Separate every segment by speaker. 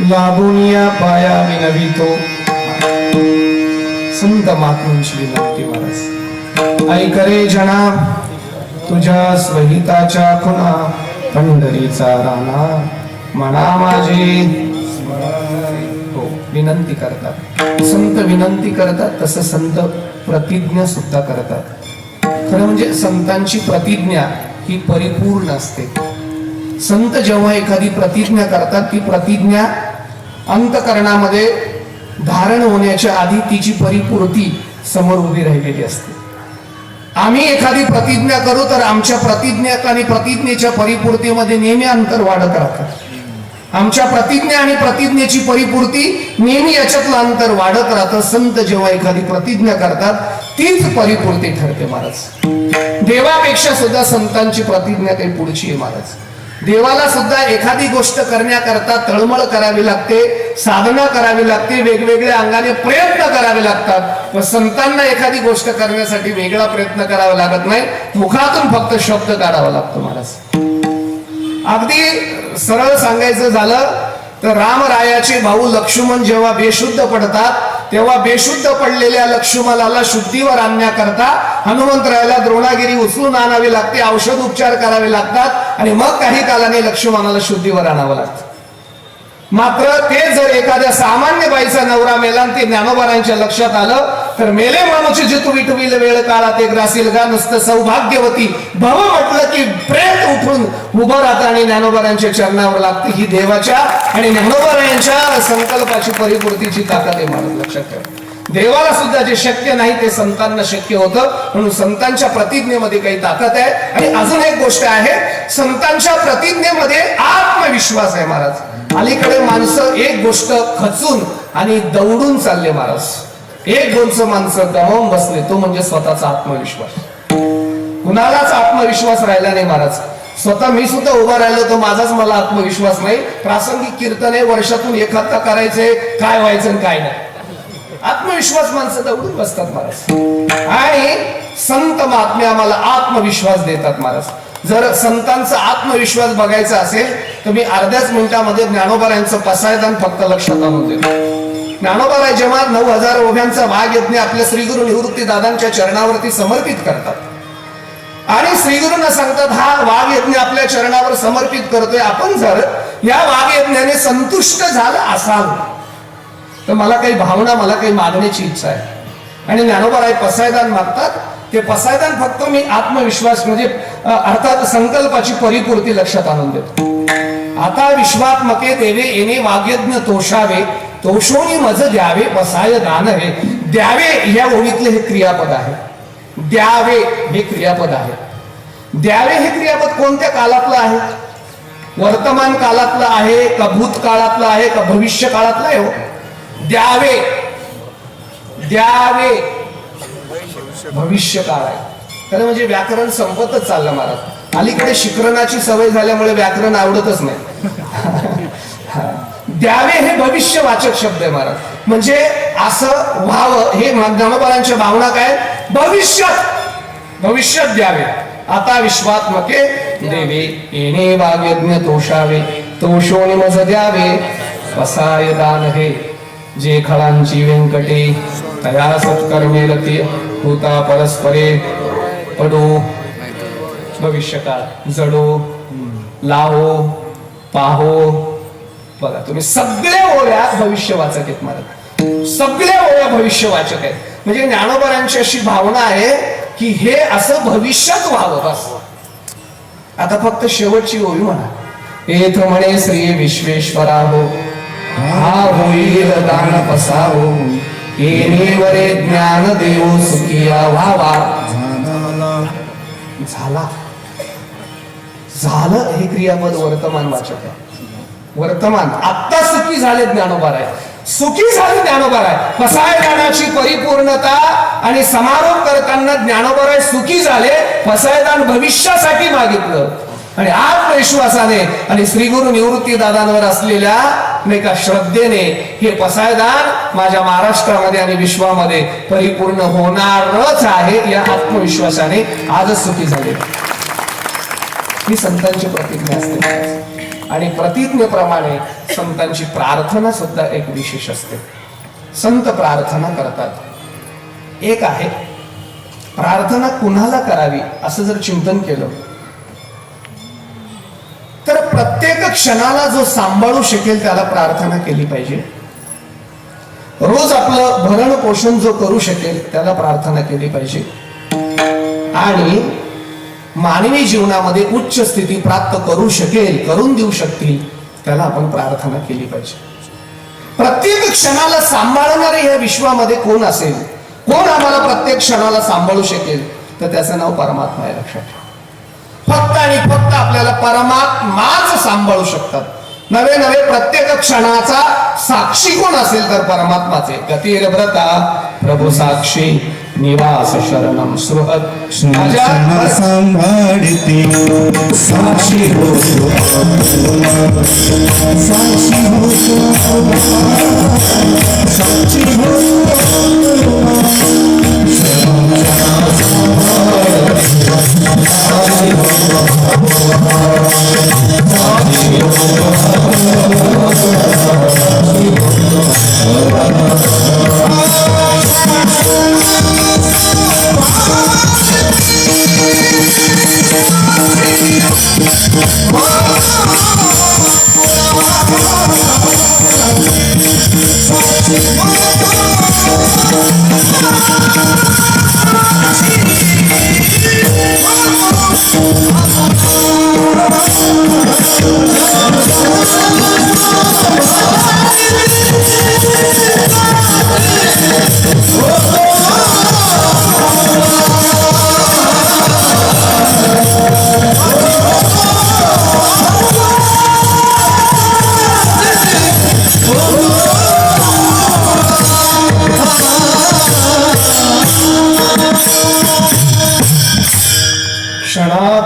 Speaker 1: लाभुनिया पाया विनवितो संत महात्म्यांची विनंती महाराज. ऐक रे जना तुझ्या स्वहिताच्या खुणा पंढरीचा राणा म्हणा माझे. हो, विनंती करतात संत, विनंती करतात तसं संत प्रतिज्ञा सुद्धा करतात. खरं म्हणजे संतांची प्रतिज्ञा ही परिपूर्ण असते. संत जेव्हा एखादी प्रतिज्ञा करतात ती प्रतिज्ञा अंतकरणामध्ये धारण होण्याच्या आधी तिची परिपूर्ती समोर उभी राहिलेली असते. आम्ही एखादी प्रतिज्ञा करू तर आमच्या प्रतिज्ञेत आणि प्रतिज्ञेच्या परिपूर्तीमध्ये नेहमी अंतर वाढत राहतं. आमच्या प्रतिज्ञा आणि प्रतिज्ञेची परिपूर्ती नेहमी याच्यातलं अंतर वाढत राहतं. संत जेव्हा एखादी प्रतिज्ञा करतात तीच परिपूर्ती ठरते महाराज. देवापेक्षा सुद्धा संतांची प्रतिज्ञा काही पुढची आहे महाराज. देवाला सुद्धा एखादी गोष्ट करण्याकरता तळमळ करावी लागते, साधना करावी लागते, वेगवेगळ्या अंगाने प्रयत्न करावे लागतात. पण संतांना एखादी गोष्ट करण्यासाठी वेगळा प्रयत्न करावा लागत नाही, मुखातून फक्त शब्द काढावा लागतो महाराज. अगदी सरळ सांगायचं झालं तर रामरायाचे भाऊ लक्ष्मण जेव्हा बेशुद्ध पडतात तेव्हा बेशुद्ध पडलेल्या लक्ष्मणाला शुद्धीवर आणण्याकरता हनुमंतरायाला द्रोणागिरी उचलून आणावी लागते, औषध उपचार करावे लागतात आणि मग काही कालाने लक्ष्मणाला शुद्धीवर आणावं लागतं. मात्र ते जर एखाद्या सामान्य बाईचा नवरा मेला आणि ते ज्ञानोबारांच्या लक्षात आलं तर मेले माणूची जितू विटविल वेळ काळात एक ग्रासील गा नुसतं सौभाग्यवती भव म्हटलं की प्रेत उठून उभं राहतं आणि ज्ञानोबारांच्या चरणावर लागते. ही देवाच्या आणि ज्ञानोबारांच्या संकल्पाची परिपूर्तीची ताकद आहे मला लक्षात ठेवा. देवाला सुद्धा जे शक्य नाही ते संतांना शक्य होतं, म्हणून संतांच्या प्रतिज्ञेमध्ये काही ताकद आहे. आणि अजून एक गोष्ट आहे, संतांच्या प्रतिज्ञेमध्ये आत्मविश्वास आहे महाराज. अलीकडे माणसं एक गोष्ट खचून आणि दौडून चालले महाराज. एक दोनचं माणसं गमावून बसले, तो म्हणजे स्वतःचा आत्मविश्वास. कुणालाच आत्मविश्वास राहिला नाही महाराज. स्वतः मी सुद्धा उभा राहिलो तर माझाच मला आत्मविश्वास नाही. प्रासंगिक कीर्तन आहे, वर्षातून एखादा करायचंय, काय व्हायचं आणि काय नाही. आत्मविश्वास माणसं दौडून बसतात महाराज. आणि संत महात्मे आम्हाला आत्मविश्वास देतात महाराज. जर संतांचा आत्मविश्वास बघायचा असेल तर मी अर्ध्याच मिनिटामध्ये ज्ञानोबारायांचं पसायदान फक्त लक्षात आणून देतो. ज्ञानोबाराय जेव्हा 9000 ओव्यांचा वाघ यज्ञ आपल्या श्रीगुरु निवृत्ती दादांच्या चरणावरती समर्पित करतात आणि श्रीगुरूंना सांगतात हा वाघ यज्ञ आपल्या चरणावर समर्पित करतोय, आपण जर या वाघ यज्ञाने संतुष्ट झाला असाल तर मला काही भावना, मला काही मागण्याची इच्छा आहे. आणि ज्ञानोबाराय पसायदान मागतात. ते पसायदान फक्त मी आत्मविश्वास म्हणजे अर्थात संकल्पाची परिपूर्ती लक्षात आणून देतो. आता विश्वात्मके देवे येणे वाग्यज्ञ तोषावे तोषोनी मज द्यावे पसाय दान हे. द्यावे या ओळीतले हे क्रियापद आहे. द्यावे हे क्रियापद आहे. द्यावे हे क्रियापद कोणत्या काळातलं आहे? वर्तमान काळातलं आहे का भूतकाळातलं आहे का भविष्य काळातलं आहे? हो, द्यावे, द्यावे भविष्य काळ आहे. खरं म्हणजे व्याकरण संपतच चाललं महाराज. अलीकडे शिकरणाची सवय झाल्यामुळे व्याकरण आवडतच नाही. द्यावे हे भविष्यवाचक शब्द आहे महाराज. म्हणजे असं व्हावं हे ज्ञानोबारांच्या भावना काय? भविष्यात द्यावे. आता विश्वात्मके देवे येणे वाग्यज्ञ तोषावे तोषोनी मज द्यावे पसाय दान हे. जे खळांची व्यंकटे तया सत्कर्मे रती होता परस्परे पडो भविष्यकाळ जडो लाहो पाहो. बघा तुम्ही सगळ्या ओळ्या भविष्यवाचक आहेत महाराज. सगळ्या ओळ्या भविष्यवाचक आहेत. म्हणजे ज्ञानोबारांची अशी भावना आहे की हे असं भविष्यात व्हावं बस. आता फक्त शेवटची ओळी म्हणा. येथ म्हणे श्री विश्वेश्वरा हो हा होईल दान पसावो येणेवरे ज्ञान देव सुखिया व्हावा. झाला झालं हे क्रियापद वर्तमान वाचक आहे. वर्तमान आत्ता सुखी झाले ज्ञानोबाराय, सुखी झाले ज्ञानोबाराय. पसाय दानाची परिपूर्णता आणि समारोप करताना ज्ञानोबाराय सुखी झाले पसायदान भविष्यासाठी मागितलं आणि आत्मविश्वासाने आणि श्री गुरु निवृत्ती दादांवर असलेल्या एका श्रद्धेने हे पसायदान माझ्या महाराष्ट्रामध्ये आणि विश्वामध्ये परिपूर्ण होणारच आहे या आत्मविश्वासाने आजच सुखी झाले. ही संतांची प्रतिज्ञा असते आणि प्रतिज्ञेप्रमाणे संतांची प्रार्थना सुद्धा एक विशेष असते. संत प्रार्थना करतात. एक आहे प्रार्थना कुणाला करावी असं जर चिंतन केलं तर प्रत्येक क्षणाला जो सांभाळू शकेल त्याला प्रार्थना केली पाहिजे. रोज आपलं भरण पोषण जो करू शकेल त्याला प्रार्थना केली पाहिजे आणि मानवी जीवनामध्ये उच्च स्थिती प्राप्त करू शकेल, करून देऊ शकतील त्याला आपण प्रार्थना केली पाहिजे. प्रत्येक क्षणाला सांभाळणारे या विश्वामध्ये कोण असेल, कोण आम्हाला प्रत्येक क्षणाला सांभाळू शकेल, तर त्याचं नाव परमात्मा आहे. लक्षात ठेवा. फक्त आणि फक्त आपल्याला परमात्माच सांभाळू शकतात. नवे नवे प्रत्येक क्षणाचा साक्षी कोण असेल तर परमात्माचे. गतीर व्रता प्रभू साक्षी निवास शरणम सुहृद
Speaker 2: सांभाळते साक्षी होतो साक्षी होतो साक्षी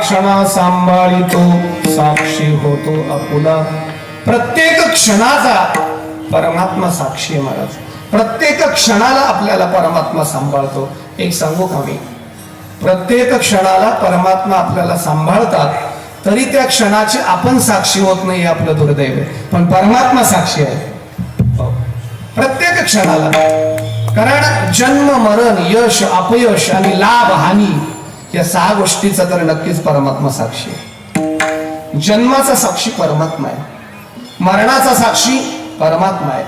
Speaker 1: क्षणा सांभाळितो साक्षी होतो आपुला. प्रत्येक क्षणाचा परमात्मा साक्षी आहे महाराज. प्रत्येक क्षणाला आपल्याला परमात्मा सांभाळतो. एक सांगू का मी, प्रत्येक क्षणाला परमात्मा आपल्याला सांभाळतात तरी त्या क्षणाची आपण साक्षी होत नाही हे आपलं दुर्दैव आहे. पण परमात्मा साक्षी आहे प्रत्येक क्षणाला. कारण जन्म मरण यश अपयश आणि लाभ हानी या 6 गोष्टीचा तर नक्कीच परमात्मा साक्षी आहे. जन्माचा साक्षी परमात्मा आहे, मरणाचा साक्षी परमात्मा आहे,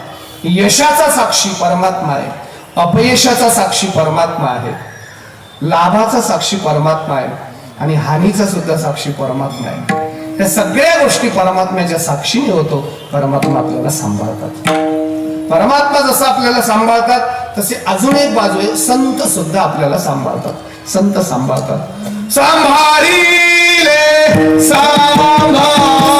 Speaker 1: यशाचा साक्षी परमात्मा आहे, अपयशाचा साक्षी परमात्मा आहे, लाभाचा साक्षी परमात्मा आहे आणि हानीचा सुद्धा साक्षी परमात्मा आहे. त्या सगळ्या गोष्टी परमात्म्याच्या साक्षीने होतो. परमात्मा आपल्याला सांभाळतात. परमात्मा जसं आपल्याला सांभाळतात तसे अजून एक बाजू आहे, संत सुद्धा आपल्याला सांभाळतात. संत सांभाळतात. सांभाळीले सांभाळीले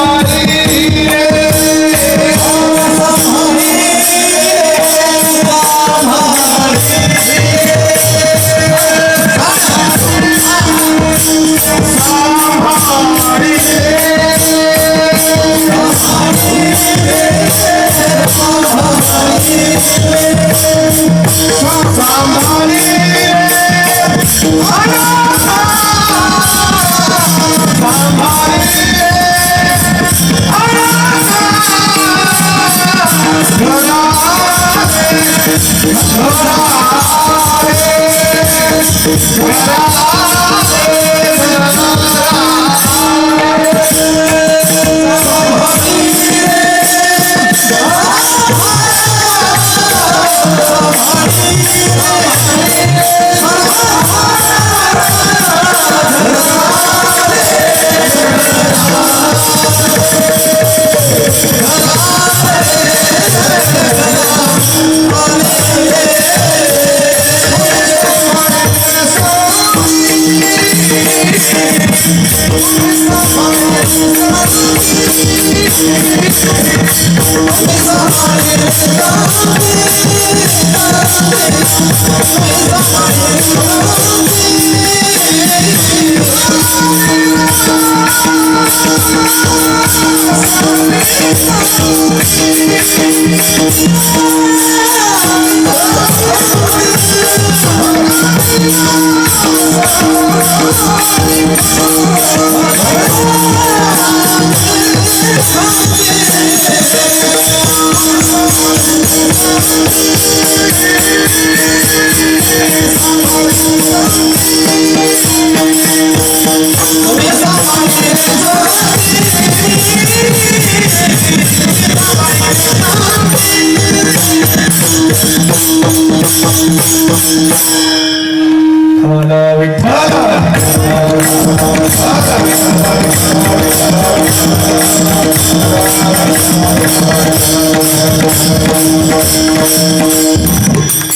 Speaker 2: मला विठ्ठल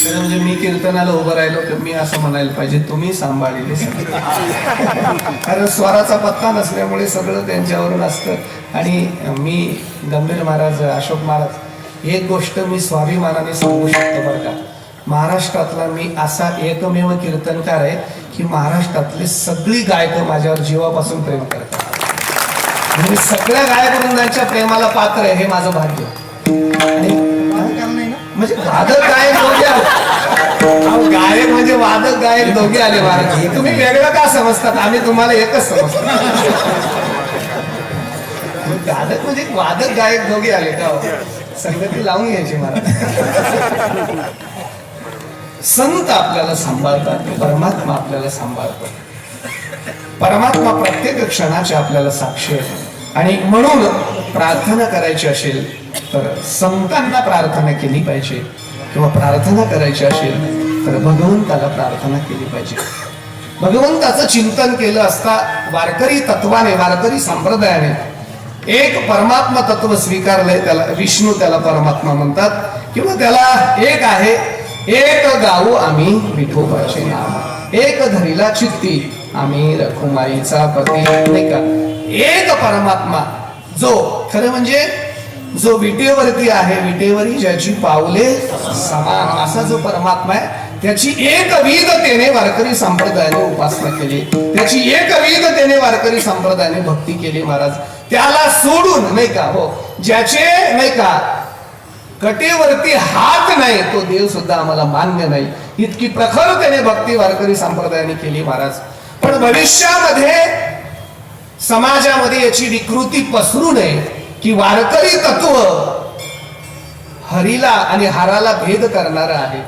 Speaker 1: खरं म्हणजे मी कीर्तनाला उभं राहिलो तर मी असं म्हणायला पाहिजे तुम्ही सांभाळले कारण स्वराचा पत्ता नसल्यामुळे सगळं त्यांच्यावरून असतं. आणि मी गंभीर महाराज अशोक महाराज एक गोष्ट मी स्वाभिमानाने सांगू शकतो बरं का, महाराष्ट्रातला मी असा एकमेव कीर्तनकार आहे की महाराष्ट्रातली सगळी गायकं माझ्यावर जीवापासून प्रेम करतात. म्हणजे सगळ्या गायकवृंदांच्या प्रेमाला पात्र आहे हे माझं भाग्य. आणि म्हणजे वादक गायक दोघे आले, गायक म्हणजे वादक गायक दोघे आले महाराज. तुम्ही वेगळं का समजतात, आम्ही तुम्हाला एकच समजतो. वादक म्हणजे वादक गायक दोघे आले का, संगती लावून घ्यायची महाराज. संत आपल्याला सांभाळतात, परमात्मा आपल्याला सांभाळतात. परमात्मा प्रत्येक क्षणाची आपल्याला साक्षी आहे. आणि म्हणून प्रार्थना करायची असेल तर संतांना प्रार्थना केली पाहिजे, किंवा प्रार्थना करायची असेल तर भगवंताला प्रार्थना केली पाहिजे. भगवंताचं चिंतन केलं असता वारकरी तत्वाने, वारकरी संप्रदायाने एक परमात्मा तत्व स्वीकारलंय, त्याला विष्णू, त्याला परमात्मा म्हणतात. किंवा त्याला एक आहे, एक गाऊ आम्ही विठोबाचे नाम, एक धरिला चित्ती आम्ही रखुमाईचा पती, नाही का. एक परमात्मा जो खरं म्हणजे जो विटेवरती आहे, विटेवरी ज्याची पावले समान, असा जो परमात्मा आहे त्याची एकविधतेने वारकरी संप्रदायाने उपासना केली, त्याची एकविधतेने वारकरी संप्रदायाने भक्ती केली महाराज. त्याला सोडून नाही का, हो, ज्याचे नाही का कटेवरती हात नाही तो देव सुद्धा आम्हाला मान्य नाही, इतकी प्रखरतेने भक्ती वारकरी संप्रदायाने केली महाराज. पण भविष्यामध्ये समाजामध्ये याची विकृती पसरू नये की वारकरी तत्व हरीला आणि हाराला भेद करणार आहे,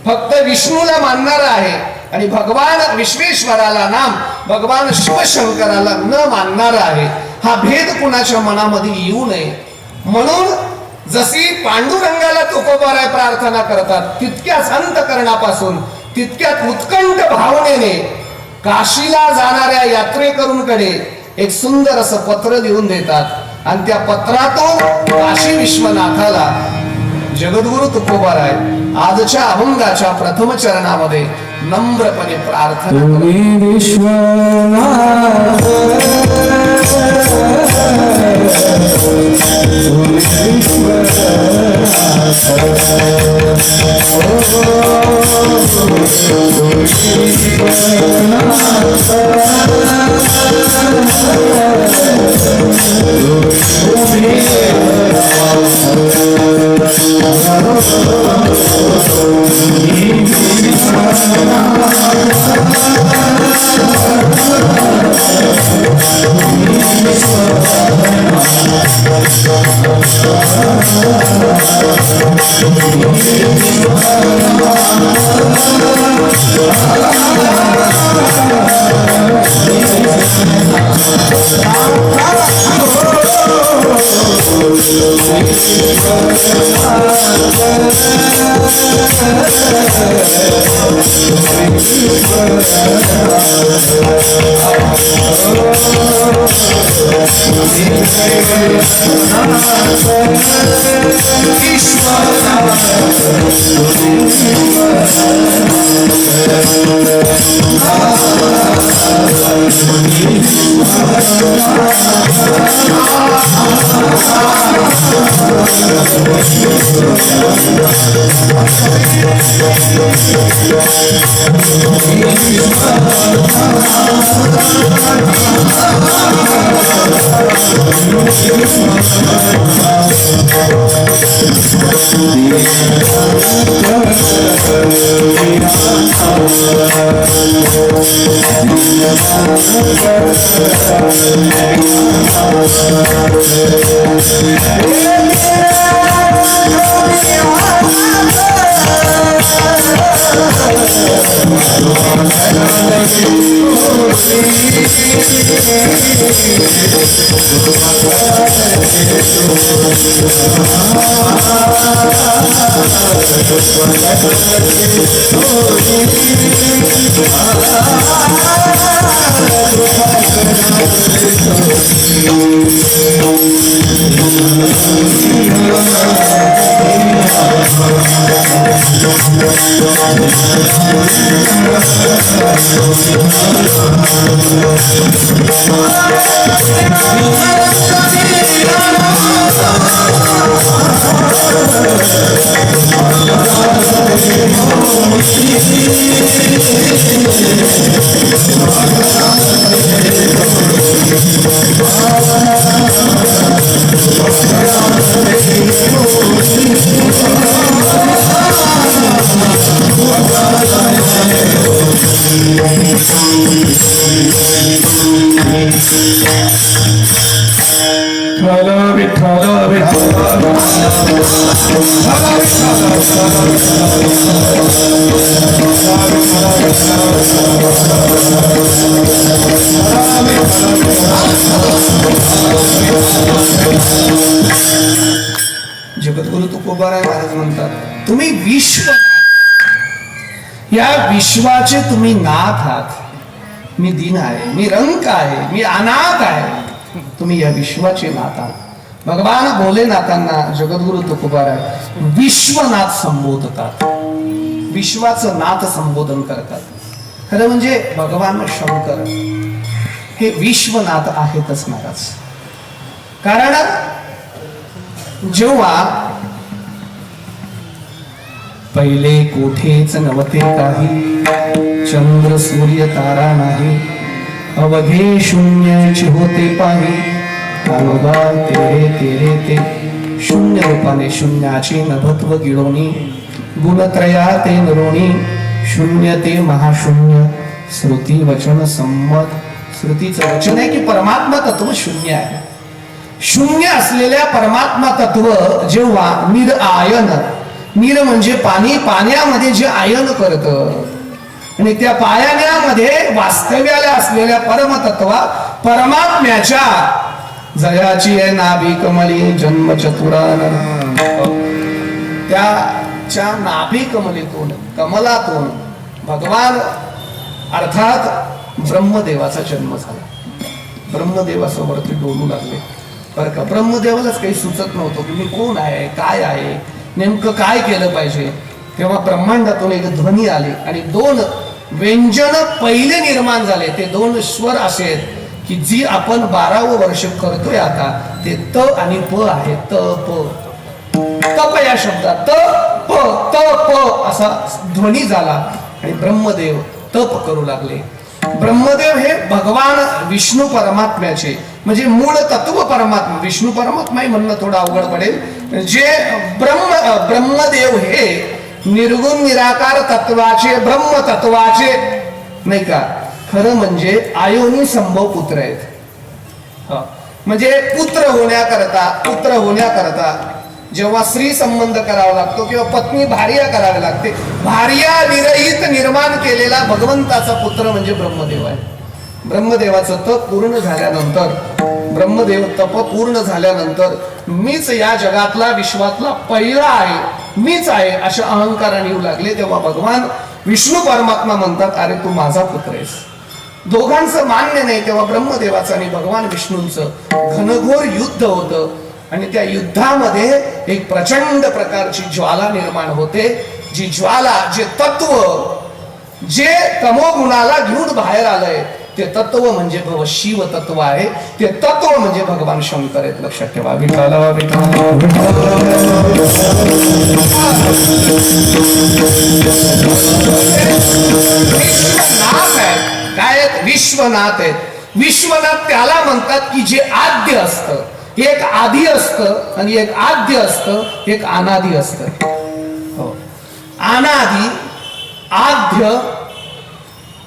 Speaker 1: फक्त विष्णूला मानणार आहे, आणि भगवान विश्वेश्वराला नाम, भगवान शिवशंकराला न मानणार आहे. हा भेद कुणाच्या मनामध्ये येऊ नये म्हणून जशी पांडुरंगाला तुकोबाराय प्रार्थना करतात, तितक्याच अंतकरणापासून, तितक्यात उत्कंठ भावनेने काशीला जाणाऱ्या यात्रेकरूंकडे एक सुंदर असं पत्र लिहून देतात. आणि त्या पत्रातून काशी विश्वनाथाला जगद्गुरु तुकोबाराय आजच्या अभंगाच्या प्रथम चरणामध्ये नम्रपणे प्रार्थना
Speaker 2: Oh
Speaker 1: जगद्गुरु तुकोबाराय महाराज म्हणतात, तुम्ही विश्व, या विश्वाचे तुम्ही नाथ आहात. मी दीन आहे, मी रंक आहे, मी अनाथ आहे, तुम्ही या विश्वाचे नाथ आहात. भगवान भोलेनाथांना जगद्गुरु तुकोबाराय विश्वनाथ संबोधतात, विश्वाचं नाथ संबोधन करतात. खरं म्हणजे भगवान शंकर हे विश्वनाथ आहेतच महाराज. कारण जेव्हा पहिले कोठेच नव्हते काही, चंद्र सूर्य तारा नाही, अवघे शून्याचे होते पाही, कानोबा तेरे तेरे ते, शून्य रूपाने शून्याचे नभत्व गिळोनी, गुणत्रया ते नरोणी, शून्य ते महाशून्य, श्रुती वचन संमत. श्रुतीचं वचन आहे की परमात्मा तत्व शून्य आहे. शून्य असलेल्या परमात्मा तत्व जेव्हा निरआयन, निर म्हणजे पाणी, पाण्यामध्ये जे आयन करतं आणि त्या पाण्यामध्ये वास्तव्याला असलेल्या परमतत्वा परमात्म्याच्या जयाची आहे नाभी कमली जन्म चतुरान, त्याच्या नाभी कमलीतून, कमलातून भगवान अर्थात ब्रह्मदेवाचा जन्म झाला. ब्रह्मदेवासोबत डोलू लागले बरं का. ब्रह्मदेवालाच काही सुचत नव्हतं की मी कोण आहे, काय आहे, नेमकं काय केलं पाहिजे. तेव्हा ब्रह्मांडातून एक ध्वनी आली आणि दोन व्यंजन पहिले निर्माण झाले. ते दोन स्वर असे आहेत की जी आपण 12वं वर्ष करतोय आता, ते त आणि प आहे. त प, तप या शब्दात त प, त प असा ध्वनी झाला आणि ब्रह्मदेव तप करू लागले. ब्रह्मदेव हे भगवान विष्णू परमात्म्याचे म्हणजे मूळ तत्व परमात्मा. विष्णू परमात्मा म्हणणं थोडं अवघड पडेल. जे ब्रह्मदेव हे निर्गुण निराकार तत्वाचे, ब्रह्म तत्वाचे नाही का, खरं म्हणजे आयोनी संभव पुत्र आहेत. म्हणजे पुत्र होण्याकरता जेव्हा स्त्री संबंध करावा लागतो किंवा पत्नी भार्या करावी लागते, भार्या विरहित निर्माण केलेला भगवंताचा पुत्र म्हणजे ब्रह्मदेव आहे. ब्रह्मदेवाचं तप पूर्ण झाल्यानंतर, ब्रह्मदेव तप पूर्ण झाल्यानंतर मीच या जगातला विश्वातला पहिला आहे, मीच आहे अशा अहंकाराने येऊ लागले. तेव्हा भगवान विष्णू परमात्मा म्हणतात, अरे तू माझा पुत्र आहेस. दोघांचं मान्य नाही. तेव्हा ब्रह्मदेवाचं आणि भगवान विष्णूंचं घनघोर युद्ध होतं आणि त्या युद्धामध्ये एक प्रचंड प्रकारची ज्वाला निर्माण होते. जी ज्वाला, जे तत्व, जे तमोगुणाला घेऊन बाहेर आलंय ते तत्व म्हणजे शिव तत्व आहे. ते तत्व म्हणजे भगवान शंकर आहेत. लक्षात ठेवा. काय विश्वनाथ आहेत. विश्वनाथ त्याला म्हणतात की जे आद्य असतं. एक आधी असतं आणि एक आद्य असतं, एक अनादी असतं. अनादी, आद्य,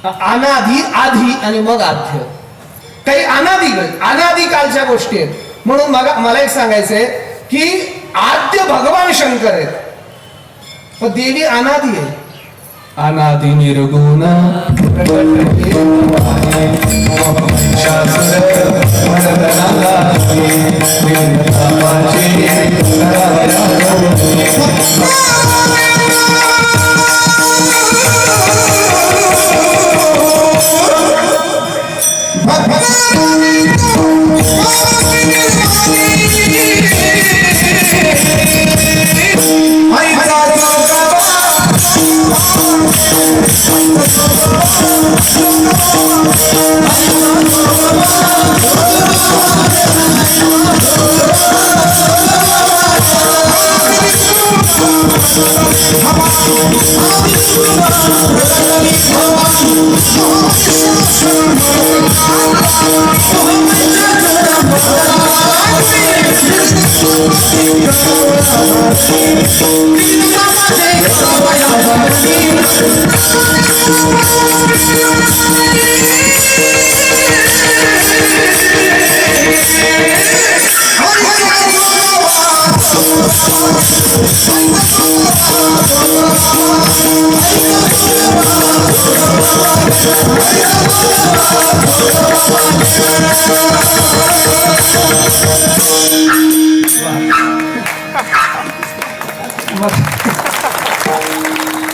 Speaker 1: अनादी, आधी आणि मग आद्य. काही अनादी कालच्या गोष्टी आहेत. म्हणून मला एक सांगायचंय की आद्य भगवान शंकर आहेत, पण देवी अनादी आहे. अनादि निर्गुण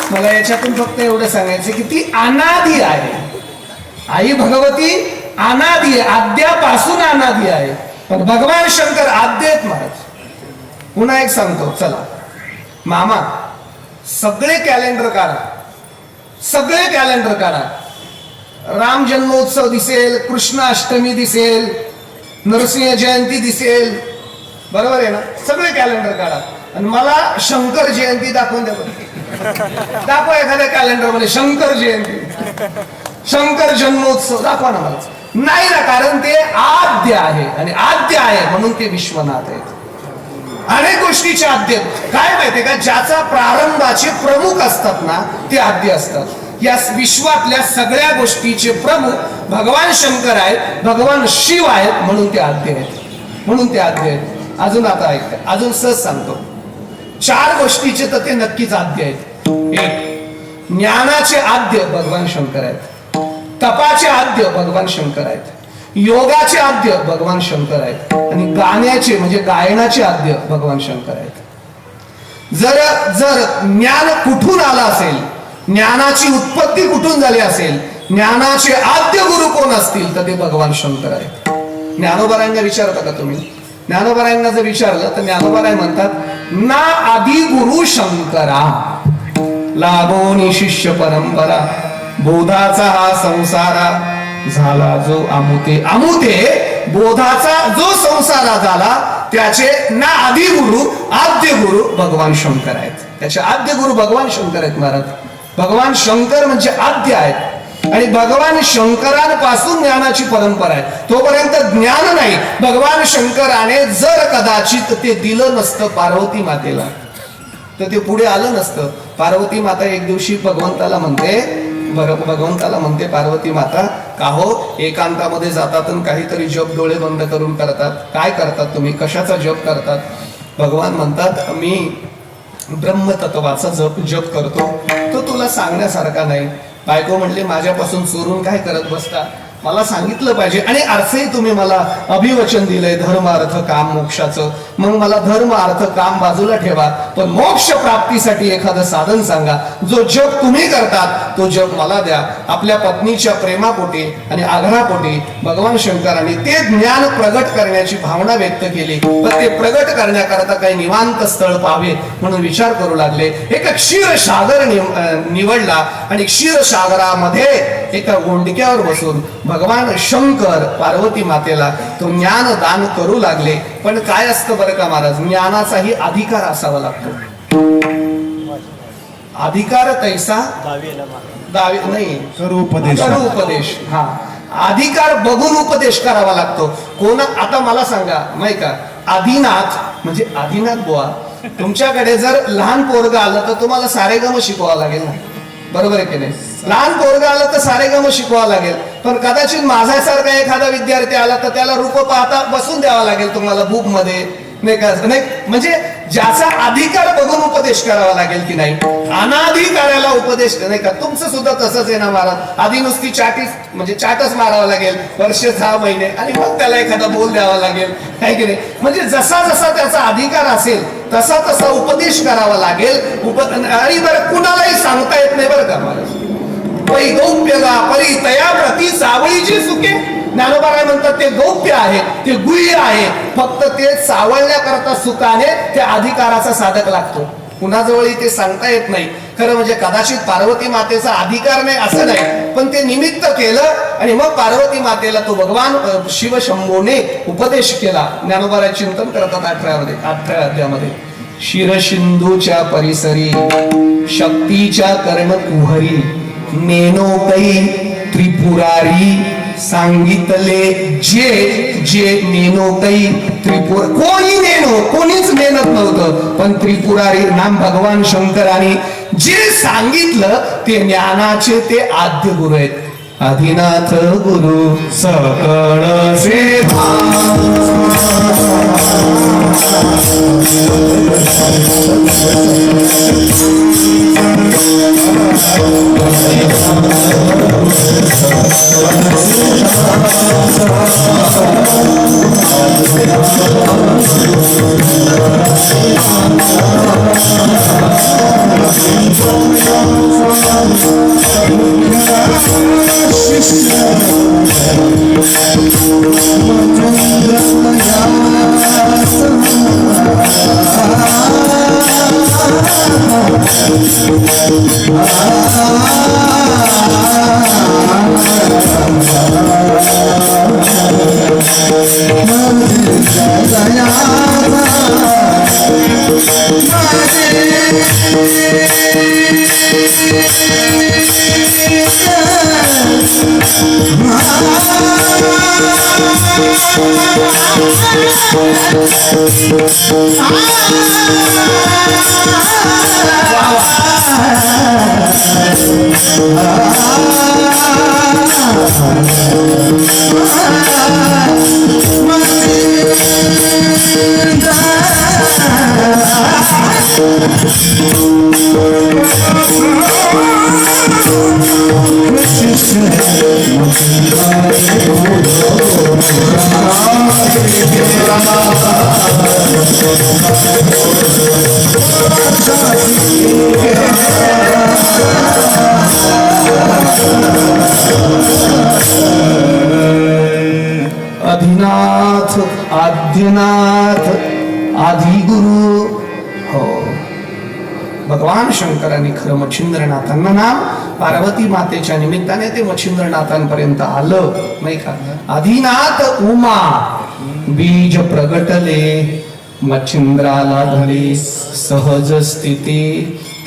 Speaker 1: मला याच्यातून फक्त एवढं सांगायचं की ती अनादि आहे. आई भगवती अनादि आहे, आद्यापासून अनादि आहे. पण भगवान शंकर आद्य आहेत महाराज. पुन्हा एक सांगतो, चला मामा सगळे कॅलेंडर काढा, सगळे कॅलेंडर काढा. राम जन्मोत्सव दिसेल, कृष्ण अष्टमी दिसेल, नरसिंह जयंती दिसेल, बरोबर आहे ना? सगळे कॅलेंडर काढा आणि मला शंकर जयंती दाखवून द्या बरं. दाखवा एखाद्या कॅलेंडर मध्ये शंकर जयंती, शंकर जन्मोत्सव दाखवा ना मला. नाही ना, कारण ते आद्य आहे आणि आद्य आहे म्हणून ते विश्वनाथ आहेत. अनेक गोष्टीचे आद्य काय माहितीये का? ज्याचा प्रारंभाचे प्रमुख असतात ना ते आद्य असतात. या विश्वातल्या सगळ्या गोष्टीचे प्रमुख भगवान शंकर आहेत, भगवान शिव आहेत म्हणून ते आद्य आहेत, म्हणून ते आद्य आहेत. अजून आता ऐका, अजून सहज सांगतो. 4 गोष्टीचे तर ते नक्कीच आद्य आहेत. 1, ज्ञानाचे आद्य भगवान शंकर आहेत. तपाचे आद्य भगवान शंकर आहेत. योगाचे आद्य भगवान शंकर आहेत. आणि गाण्याचे म्हणजे गायनाचे आद्य भगवान शंकर आहेत. जर ज्ञान कुठून आलं असेल, ज्ञानाची उत्पत्ती कुठून झाली असेल, ज्ञानाचे आद्य गुरु कोण असतील तर ते भगवान शंकर आहेत. ज्ञानोबारायांना विचारता का तुम्ही? ज्ञानोबारायांना जर विचारलं तर ज्ञानोबाराय म्हणतात, ना आदि गुरु शंकरा लागोनी शिष्य परंपरा, बोधाचा हा संसारा झाला जो आमुते. आमुते बोधाचा जो संसारा झाला त्याचे ना आदि गुरु आद्य गुरु भगवान शंकर आहेत. त्याचे आद्य गुरु भगवान शंकर आहेत महाराज. भगवान शंकर म्हणजे आद्य आहेत आणि भगवान शंकरांपासून ज्ञानाची परंपरा आहे. तोपर्यंत ज्ञान नाही. भगवान शंकराने जर कदाचित ते दिलं नसतं पार्वती मातेला तर ते पुढे आलं नसतं. पार्वती माता एक दिवशी भगवंताला म्हणते पार्वती माता, का हो एकांतामध्ये जातात आणि काहीतरी जप डोळे बंद करून करतात, काय करतात तुम्ही, कशाचा जप करतात? भगवान म्हणतात, मी ब्रह्मतत्वाचा जप करतो, तो तुला सांगण्यासारखा नाही. बायको म्हणले, माझ्यापासून चोरून काय करत बसता, मला सांगितलं पाहिजे. आणि अर्थही तुम्ही मला अभिवचन दिलंय धर्म अर्थ काम मोक्षाचं. मग मला धर्म अर्थ काम बाजूला ठेवा, पण मोक्ष प्राप्तीसाठी एखादं साधन सांगा. जो जप तुम्ही करतात तो जप मला द्या. आपल्या पत्नीच्या प्रेमापोटी आणि आग्रहापोटी भगवान शंकरांनी ते ज्ञान प्रगट करण्याची भावना व्यक्त केली. पण ते प्रगट करण्याकरता काही निवांत स्थळ पाहावे म्हणून विचार करू लागले. एक क्षीरसागर निवडला आणि क्षीरसागरामध्ये एका गोंडक्यावर बसून भगवान शंकर पार्वती मातेला तो ज्ञान दान करू लागले. पण काय असतं बरं का महाराज, ज्ञानाचाही अधिकार असावा लागतो. अधिकार तैसा दावी नाही,
Speaker 2: करू
Speaker 1: उपदेश. हा, अधिकार बघून उपदेश करावा लागतो. कोण आता मला सांगा माहिती का, आदिनाथ म्हणजे आदिनाथ बुवा, तुमच्याकडे जर लहान पोरग आलं तर तुम्हाला सारेगम शिकवावं लागेल ना, बरोबर आहे की नाही? लहान पोरग आलं तर सारेगम शिकवावं लागेल. पण कदाचित माझ्यासारखा एखादा विद्यार्थी आला तर त्याला रूप पाहता बसून द्यावा लागेल तुम्हाला बुक मध्ये. नाही का नाही म्हणजे ज्याचा अधिकार बघून उपदेश करावा लागेल की नाही. अनाधिकाराला उपदेश नाही का. तुमचं सुद्धा तसंच आहे ना महाराज. आधी नुसती म्हणजे चाटच मारावा लागेल वर्ष 6 महिने आणि मग त्याला एखादा बोल द्यावा लागेल काय की नाही. म्हणजे जसा जसा त्याचा अधिकार असेल तसा तसा उपदेश करावा लागेल. आणि बरं कुणालाही सांगता येत नाही बरं का महाराज. पै गौप्यगा परी तया प्रती सावळीची सुखे. ज्ञानोबा काय म्हणतात ते गौप्य आहे, ते गुह्य आहे. फक्त ते सावळण्याकरता सुखाने त्या अधिकाराचा साधक लागतो. कुणाजवळही ते सांगता येत नाही. खरं म्हणजे कदाचित पार्वती मातेचा अधिकार नाही असं नाही, पण ते निमित्त केलं आणि मग पार्वती मातेला तो भगवान शिव शंभोने उपदेश केला. ज्ञानोबा चिंतन करतात 8व्या अध्यायामध्ये. शिरसिंधूच्या परिसरी शक्तीच्या कर्ण कुहरी नेनो कै त्रिपुरारी सांगितले जे जे नेनो कै त्रिपुर. कोणीच नेनत नव्हतं, पण त्रिपुरारी नाम भगवान शंकराने जे सांगितलं ते ज्ञानाचे ते आद्य गुरु आहेत. आदिनाथ गुरु सकळ सेवा अधिनाथ आद्यनाथ आदिगुरु हो. भगवान शंकरांनी खरं मच्छिंद्रनाथांना नाम पार्वती मातेच्या निमित्ताने ते मच्छिंद्रनाथांपर्यंत आलं नाही का. आदिनाथ उमा बीज प्रगटले मच्छिंद्राला धरे सहज स्थिती.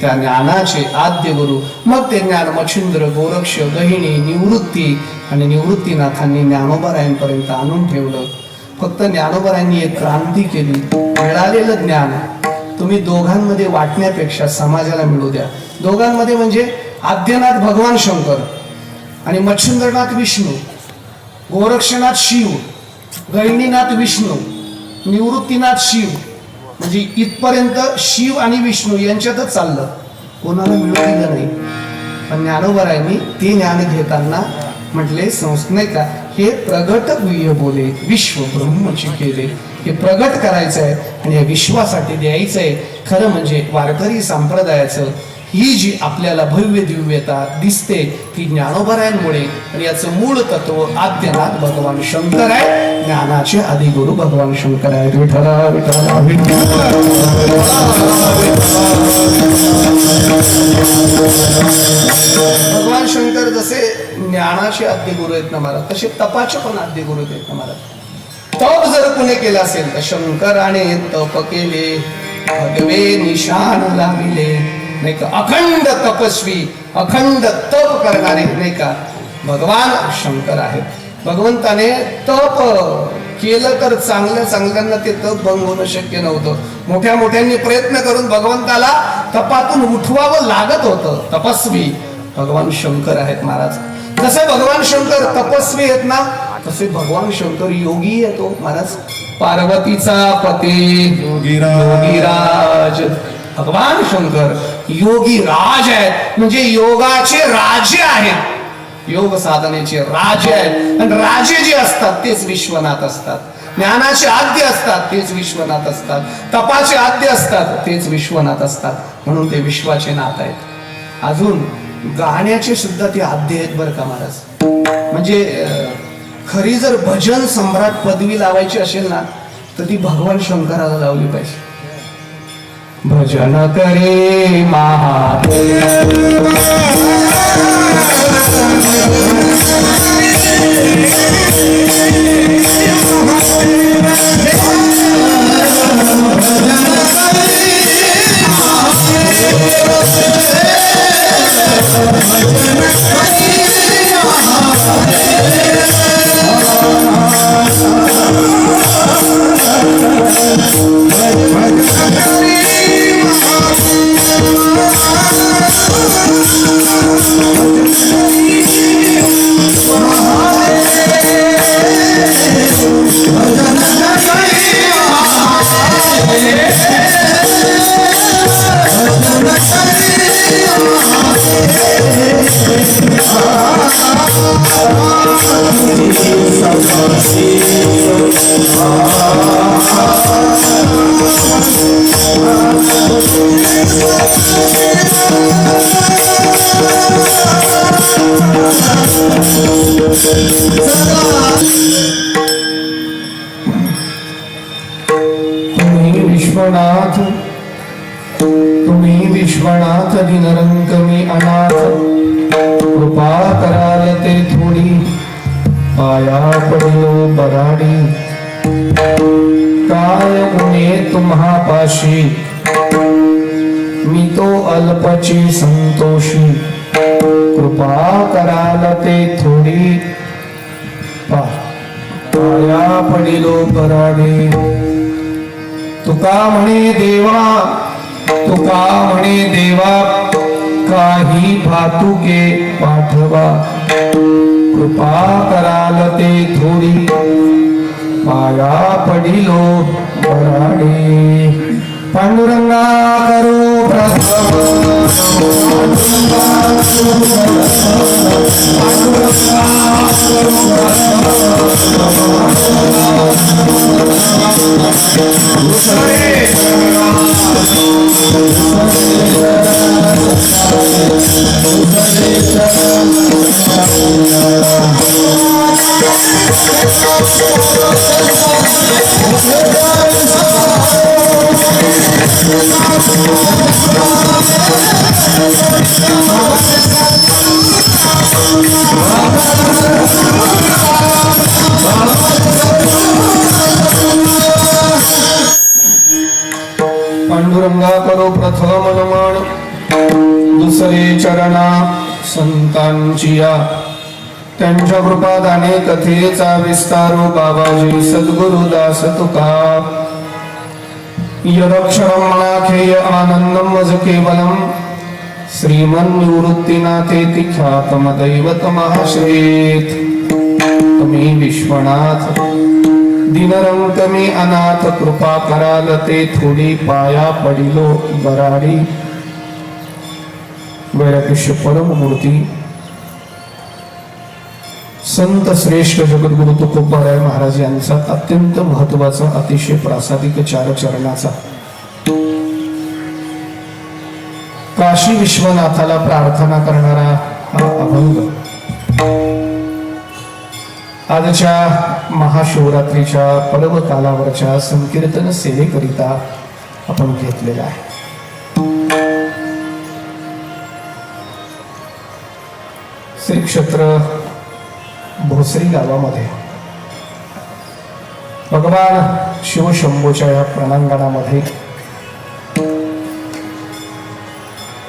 Speaker 1: त्या ज्ञानाचे आद्य गुरु. मग ते ज्ञान मच्छिंद्र गोरक्ष गहिणी निवृत्ती आणि निवृत्तीनाथांनी ज्ञानोबारायांपर्यंत आणून ठेवलं. फक्त ज्ञानोबारायांनी एक क्रांती केली. मिळालेलं ज्ञान तुम्ही दोघांमध्ये वाटण्यापेक्षा समाजाला मिळू द्या. दोघांमध्ये म्हणजे आद्यनाथ भगवान शंकर आणि मच्छिंद्रनाथ विष्णू, गोरक्षनाथ शिव, गहिणीनाथ विष्णू, निवृत्तीनाथ शिव. म्हणजे इथपर्यंत शिव आणि विष्णू यांच्यातच चाललं, कोणाला मिळू दिलं नाही. पण ज्ञानोबारायांनी ते ज्ञान घेताना म्हटले नाही का, हे प्रगट गुह्य बोले विश्व ब्रह्मची केले. हे प्रगट करायचं आहे आणि या विश्वासाठी द्यायचंय. खरं म्हणजे वारकरी संप्रदायाचं ही जी आपल्याला भव्य दिव्यता दिसते ती ज्ञानोबारायांमुळे. आणि याचं मूळ तत्व आद्यनाथ भगवान शंकर आहे. ज्ञानाचे आदिगुरु भगवान शंकर आहेत. विठ्ठला विठ्ठला भगवान शंकर जसे ज्ञानाचे आद्यगुरु आहेत ना महाराज, तसे तपाचे पण आद्यगुरु आहेत ना महाराज. तप जर कुणी केलं असेल तर शंकराने तप केले भगवे निशान लाविले नाही का. अखंड तपस्वी अखंड तप करणारे नाही का भगवान शंकर आहेत. भगवंताने तप केलं तर चांगल्यांना ते तप भंग होणं शक्य नव्हतं. मोठ्या मोठ्यांनी प्रयत्न करून भगवंताला तपातून उठवावं लागत होतं. तपस्वी भगवान शंकर आहेत महाराज. जसे भगवान शंकर तपस्वी आहेत ना, तसे भगवान शंकर योगी आहे तो महाराज, पार्वतीचा पती योगीराज. भगवान शंकर योगीराज आहेत, म्हणजे योगाचे राजे आहेत, योग साधनेचे राजे आहेत. आणि राजे जे असतात तेच विश्वनाथ असतात, ज्ञानाचे आद्य असतात तेच विश्वनाथ असतात, तपाचे आद्य असतात तेच विश्वनाथ असतात, म्हणून ते विश्वाचे नाथ आहेत. अजून गाण्याचे सुद्धा ते आद्य आहेत बरं का महाराज. म्हणजे खरी जर भजन सम्राट पदवी लावायची असेल ना तर ती भगवान शंकराला लावली पाहिजे. भजन करे महादेव विश्वनाथ, तुम्ही विश्वनाथ दिनरंक मी अनाथ, कृपा कराल ते थोडी पाया पडलो बराडी, काय गुणे तुम्हा पाशी मी तो अल्पची संतोषी, कृपा कराल ते थोडी पाया पडिलो बराडी. तुका म्हणे देवा, तुका म्हणे देवा, काही भातुके पाठवा, कृपा कराल ते थोडी पाया पडिलो बराडी. पांडुरंगा करो प्रथम, पांडुरंगा करो प्रथम नमन, दुसरे चरणा संतांचिया, त्यांच्या कृपादाने कथेचा विस्तारो बाबाजी सद्गुरुदास तुका. यदक्षरम मनाखेय आनंदम वज केवलम, श्रीमन्निवृत्तीनाथेति ख्यातम दैवतमहाश्रेत. तुम्ही विश्वनाथ दिनरंक मी अनाथ, कृपा कराल ते थोडी पाया पडिलो बराडी. वैराग्य परममूर्ती संत श्रेष्ठ जगद्गुरु तुकोबाराय महाराज यांचा अत्यंत महत्वाचा अतिशय प्रासादिक 4 चरणाचा काशी विश्वनाथाला प्रार्थना करणारा हा अभंग आजच्या महाशिवरात्रीच्या पर्वकालावरच्या संकीर्तन सेवेकरिता आपण घेतलेला आहे. श्री क्षेत्र भोसरी गावामध्ये भगवान शिवशंभूच्या या प्रणांगणामध्ये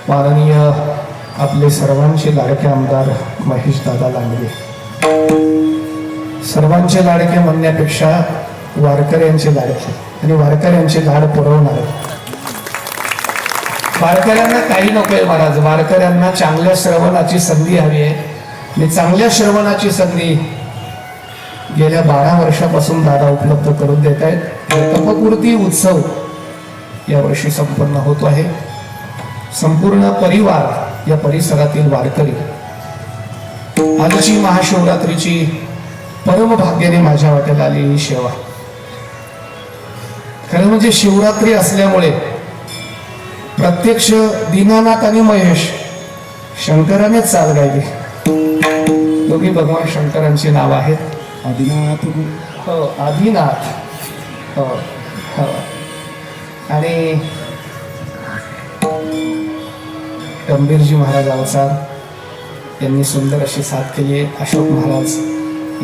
Speaker 1: माननीय आपले सर्वांचे लाडके आमदार महेश दादा लांडगे, सर्वांचे लाडके म्हणण्यापेक्षा वारकऱ्यांचे लाडके आणि वारकऱ्यांचे लाड पुरवणारे. वारकऱ्यांना काही नकोय महाराज, वारकऱ्यांना चांगल्या श्रवणाची संधी हवी आहे आणि चांगल्या श्रवणाची संधी गेल्या 12 वर्षापासून दादा उपलब्ध करून देत आहेत. तपपूर्ती उत्सव यावर्षी संपन्न होतो आहे. संपूर्ण परिवार या परिसरातील वारकरी आजची महाशिवरात्रीची परमभाग्याने माझ्या वाट्याला आलेली सेवा. खरं म्हणजे शिवरात्री असल्यामुळे प्रत्यक्ष दीनानाथ आणि महेश शंकरानेच चाल गायली. दोघी भगवान शंकरांची नाव आहेत.
Speaker 2: आदिनाथ
Speaker 1: हो, आदिनाथ. हो हो. आणि गंभीरजी महाराज अवसार यांनी सुंदर अशी साथ केली आहे. अशोक महाराज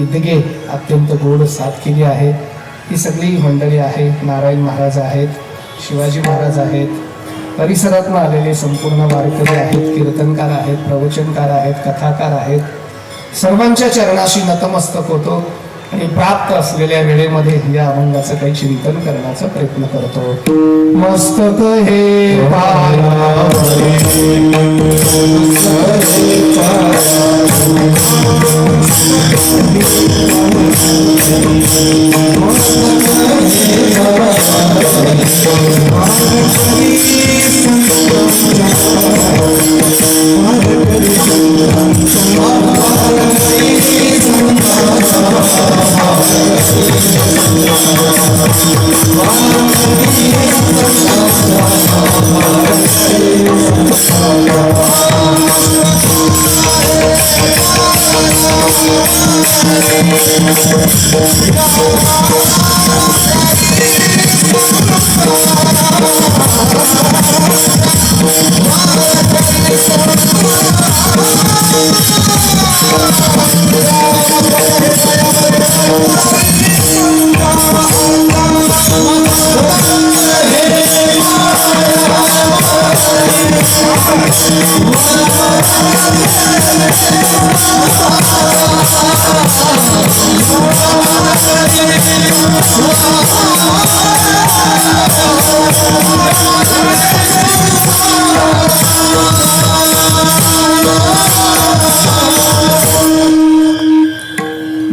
Speaker 1: इतके अत्यंत गोड साथ केली आहे. ही सगळी मंडळी आहे. नारायण महाराज आहेत, शिवाजी महाराज आहेत, परिसरातून आलेले संपूर्ण वारकरी आहेत, कीर्तनकार आहेत, प्रवचनकार आहेत, कथाकार आहेत. सर्वांच्या चरणाशी नतमस्तक होतो आणि प्राप्त असलेल्या वेळेमध्ये या अभंगाचं काही चिंतन करण्याचा प्रयत्न करतो. मस्तक हे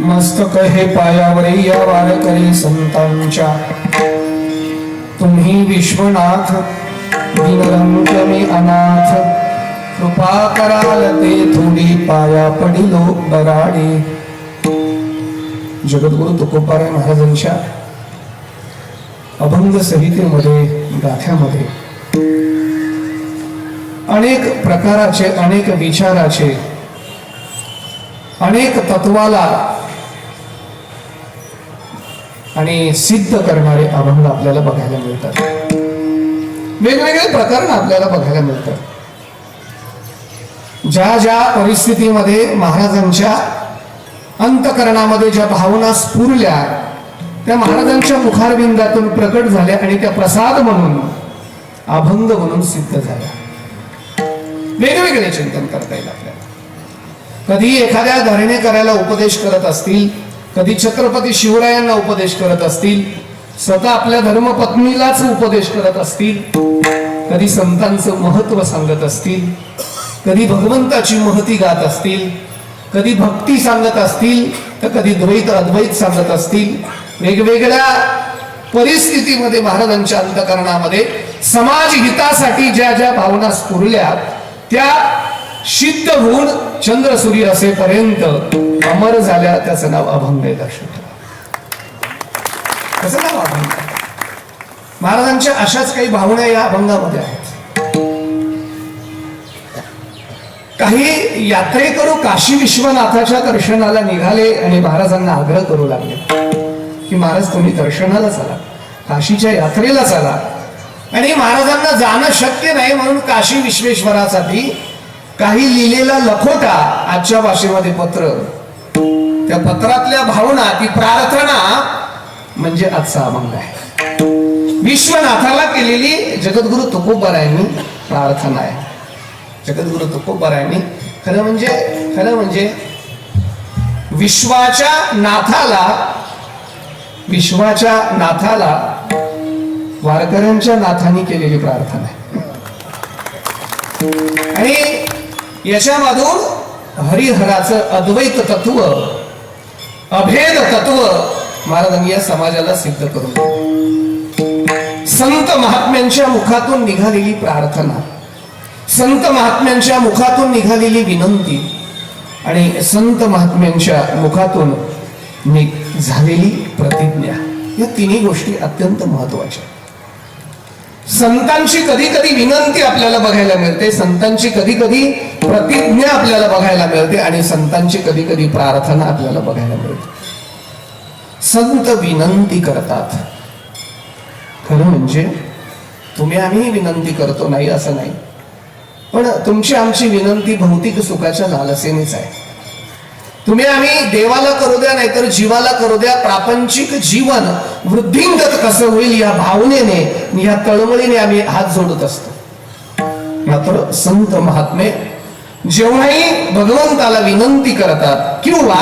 Speaker 1: मस्तक हे पायावरी या वारकरी संतांच्या. तुम्ही विश्वनाथ दीनरंग मी अनाथ. कृपा कराल ते थोडी पाया पडिलो बराडी. जगद्गुरु तुकोबाराय महाराजांच्या अभंग संहितेमध्ये गाथ्यामध्ये अनेक प्रकाराचे, अनेक विचाराचे, अनेक तत्वाला आणि सिद्ध करणारे अभंग आपल्याला बघायला मिळतात. वेगवेगळे प्रकरण आपल्याला बघायला मिळतात. ज्या ज्या परिस्थितीमध्ये महाराजांच्या अंतकरणामध्ये ज्या भावना स्फुरल्या त्या महाराजांच्या मुखारविंदातून प्रकट झाल्या आणि त्या प्रसाद म्हणून, अभंग म्हणून सिद्ध झाल्या. वेगवेगळे चिंतन करता येईल आपल्याला. कधी एखाद्या धरणे करायला उपदेश करत असतील, कधी छत्रपती शिवरायांना उपदेश करत असतील, स्वतः आपल्या धर्मपत्नीलाच उपदेश करत असतील, कधी संतांचं महत्व सांगत असतील, कधी भगवंताची महती गात असतील, कधी भक्ती सांगत असतील, तर कधी द्वैत अद्वैत सांगत असतील. वेगवेगळ्या परिस्थितीमध्ये महाराजांच्या अंतकरणामध्ये समाज हितासाठी ज्या ज्या भावना स्फुरल्या त्या सिद्ध होऊन चंद्र सूर्य असेपर्यंत अमर झाल्या. त्याचं नाव अभंग आहे. लक्षात ठेवा, त्याचं नाव अभंग. महाराजांच्या अशाच काही भावना या अभंगामध्ये आहेत. काही यात्रेकरू काशी विश्वनाथाच्या दर्शनाला निघाले आणि महाराजांना आग्रह करू लागले की महाराज तुम्ही दर्शनाला चला, काशीच्या यात्रेला चला. आणि महाराजांना जाणं शक्य नाही म्हणून काशी विश्वेश्वरासाठी काही लिहिलेला लखोटा, आजच्या भाषेमध्ये पत्र, त्या पत्रातल्या भावना, ती प्रार्थना म्हणजे आजचा अभंग आहे. विश्वनाथाला केलेली जगद्गुरु तुकोबारायांनी प्रार्थना आहे. जगद्गुरु तुकोबारायांनी खरं म्हणजे विश्वाच्या नाथाला वारकऱ्यांच्या नाथांनी केलेली प्रार्थना आहे. आणि याच्यामधून हरिहराचं अद्वैत तत्व अभेद तत्व महाराजांनी या समाजाला सिद्ध करून दिलं. संत महात्म्यांच्या मुखातून निघालेली प्रार्थना, संत महात्म्यांच्या मुखातून निघालेली विनंती आणि संत महात्म्यांच्या मुखातून झालेली प्रतिज्ञा, या तिन्ही गोष्टी अत्यंत महत्वाच्या. संतांची कधी कधी विनंती आपल्याला बघायला मिळते, संतांची कधी कधी प्रतिज्ञा आपल्याला बघायला मिळते आणि संतांची कधी कधी प्रार्थना आपल्याला बघायला मिळते. संत विनंती करतात, खरं म्हणजे तुम्ही आम्ही विनंती करतो नाही असं नाही, पण तुमची आमची विनंती भौतिक सुखाच्या लालसेनेच आहे. तुम्ही आम्ही देवाला करू द्या नाहीतर जीवाला करू द्या, प्रापंचिक जीवन वृद्धिंगत कसं होईल या भावनेने, या तळमळीने आम्ही हात जोडत असतो. मात्र संत महात्मे जेव्हाही भगवंताला विनंती करतात किंवा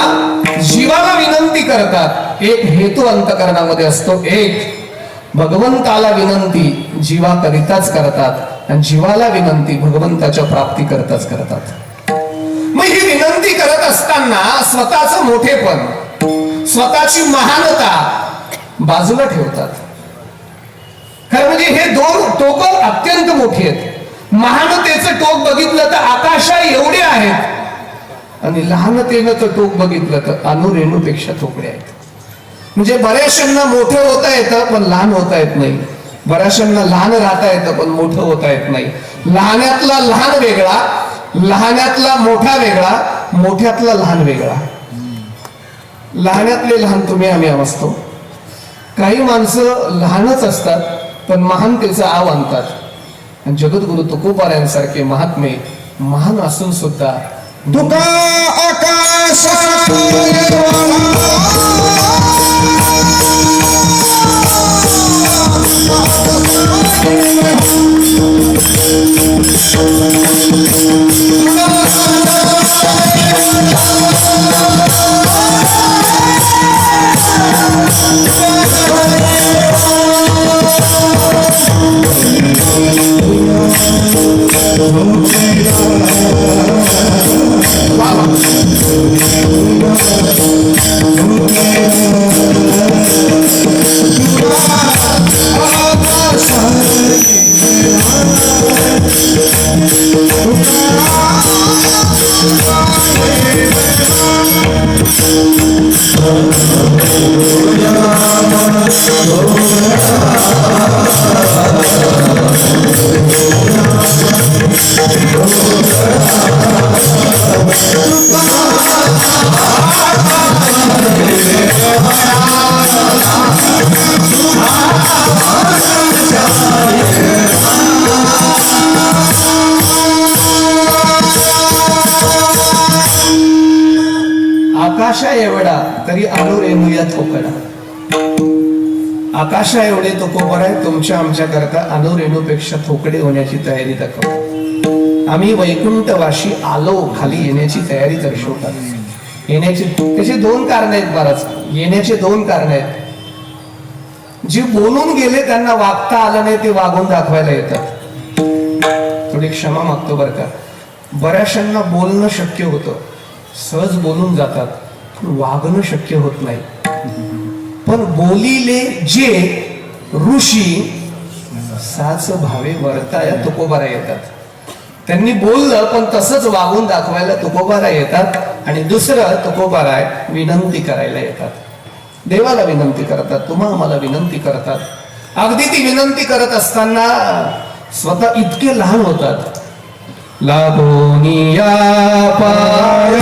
Speaker 1: जीवाला विनंती करतात, एक हेतू अंतकरणामध्ये असतो. एक, भगवंताला विनंती जीवाकरिताच करतात आणि जीवाला विनंती भगवंताच्या प्राप्ती करताच करतात. मग ही विनंती करत असताना स्वतःच मोठेपण, स्वतःची महानता बाजूला ठेवतात. खरं म्हणजे हे दोन टोक अत्यंत मोठी आहेत. महानतेचं टोक बघितलं तर आकाशा एवढे आहेत आणि लहानतेनं तर टोक बघितलं तर अणुरेणूपेक्षा थोपडे आहेत. म्हणजे बऱ्याचशांना मोठं होता येतं पण लहान होता येत नाही, बऱ्याचशांना लहान राहता येतं पण मोठं होता येत नाही. लहानातला लहान वेगळा, लहानातला मोठा वेगळा, मोठ्यातला लहान वेगळा. लहानातले लहान तुम्ही आम्ही असतो. काही माणसं लहानच असतात पण महानतेचा आव आणतात. आणि जगद्गुरु तुकोबारायांसारखे महात्मे महान असून सुद्धा
Speaker 3: तुका आकाश
Speaker 1: आकाशा एवढा तरी अणुरेणूया थोकडा. आकाशा एवढे तुकोबर आहे, तुमच्या आमच्या करता अणुरेणूपेक्षा थोकडे होण्याची तयारी दाखवतात. आम्ही वैकुंठवाशी आलो खाली येण्याची तयारी दर्शवतात. येण्याची त्याची दोन कारण आहेत. बराच येण्याचे दोन कारण आहेत. जे बोलून गेले त्यांना वागता आलं नाही ते वागून दाखवायला येतात. थोडी क्षमा मागतो बरं का. बऱ्याचशांना बोलणं शक्य होतं, सहज बोलून जातात, पण वागणं शक्य होत नाही. पण बोलिले जे ऋषी साच भावे वर्ताया तुकोबारा येतात. त्यांनी बोललं पण तसंच वागून दाखवायला तुकोबारा येतात. आणि दुसरं तुकोबारा विनंती करायला येतात. देवाला विनंती करतात, तुम्हा आम्हाला विनंती करतात. अगदी ती विनंती करत असताना स्वतः इतके लहान होतात. लागोनिया पाय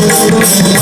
Speaker 3: विठ्ठल